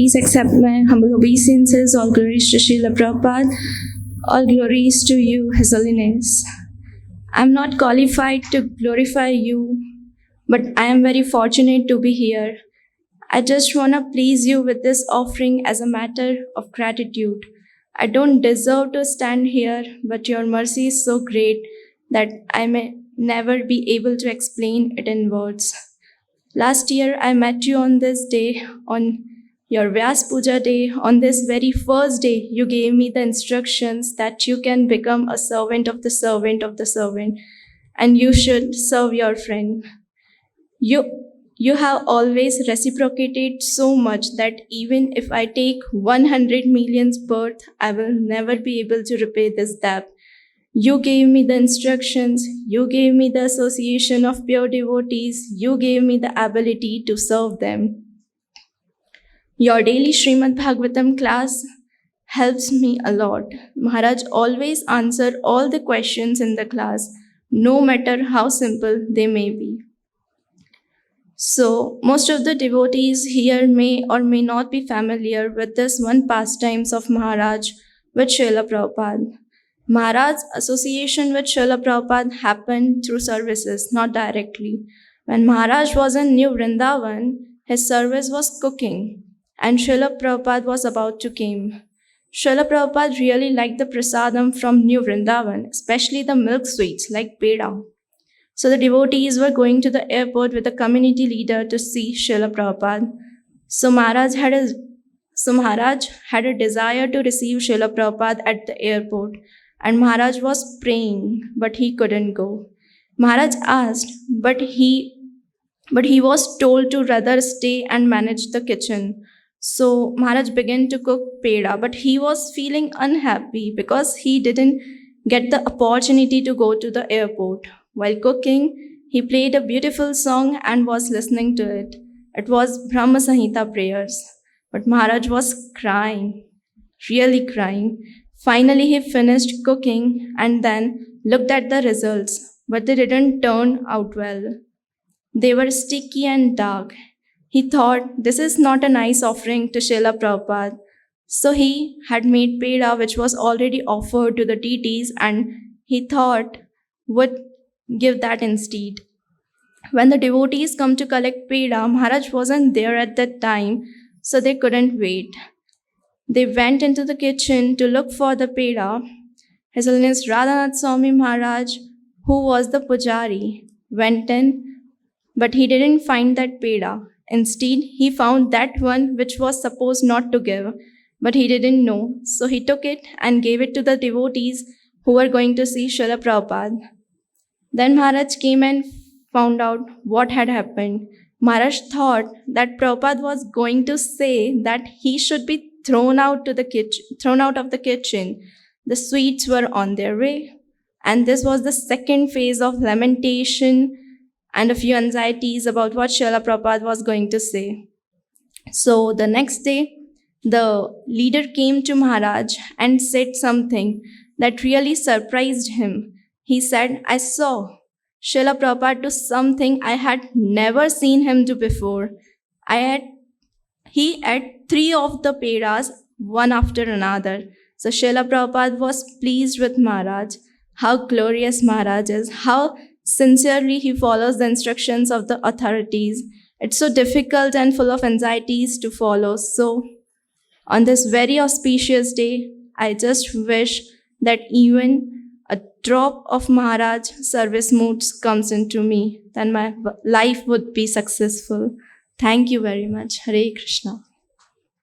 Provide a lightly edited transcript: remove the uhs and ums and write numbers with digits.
please accept my humble obeisances. All glories to Srila Prabhupada. All glories to you, His Holiness. I'm not qualified to glorify you, but I am very fortunate to be here. I just want to please you with this offering as a matter of gratitude. I don't deserve to stand here, but your mercy is so great that I may never be able to explain it in words. Last year, I met you on this day, on your Vyas Puja day. On this very first day, you gave me the instructions that you can become a servant of the servant of the servant, and you should serve your friend. You have always reciprocated so much that even if I take 100 million's birth, I will never be able to repay this debt. You gave me the instructions, you gave me the association of pure devotees, you gave me the ability to serve them. Your daily Srimad Bhagavatam class helps me a lot. Maharaj always answers all the questions in the class, no matter how simple they may be. So, most of the devotees here may or may not be familiar with this one pastimes of Maharaj with Srila Prabhupada. Maharaj's association with Srila Prabhupada happened through services, not directly. When Maharaj was in New Vrindavan, his service was cooking, and Srila Prabhupada was about to come. Srila Prabhupada really liked the prasadam from New Vrindavan, especially the milk sweets like peda. So the devotees were going to the airport with a community leader to see Srila Prabhupada. So Maharaj had a desire to receive Srila Prabhupada at the airport, and Maharaj was praying, but he couldn't go. Maharaj asked, but he was told to rather stay and manage the kitchen. So Maharaj began to cook peda, but he was feeling unhappy because he didn't get the opportunity to go to the airport. While cooking, he played a beautiful song and was listening to it. It was Brahma Samhita prayers. But Maharaj was crying, really crying. Finally, he finished cooking and then looked at the results, but they didn't turn out well. They were sticky and dark. He thought, this is not a nice offering to Srila Prabhupada. So he had made peda, which was already offered to the deities, and he thought would give that instead. When the devotees come to collect peda, Maharaj wasn't there at that time, so they couldn't wait. They went into the kitchen to look for the peda. His Holiness Radhanath Swami Maharaj, who was the pujari, went in, but he didn't find that peda. Instead, he found that one which was supposed not to give, but he didn't know. So he took it and gave it to the devotees who were going to see Srila Prabhupada. Then Maharaj came and found out what had happened. Maharaj thought that Prabhupada was going to say that he should be thrown out of the kitchen. The sweets were on their way, and this was the second phase of lamentation and a few anxieties about what Srila Prabhupada was going to say. So the next day, the leader came to Maharaj and said something that really surprised him. He said, I saw Srila Prabhupada do something I had never seen him do before. He ate 3 of the pedas, one after another. So Srila Prabhupada was pleased with Maharaj, how glorious Maharaj is, how sincerely he follows the instructions of the authorities. It's so difficult and full of anxieties to follow. So on this very auspicious day, I just wish that even a drop of Maharaj service moods comes into me, then my life would be successful. Thank you very much. Hare Krishna.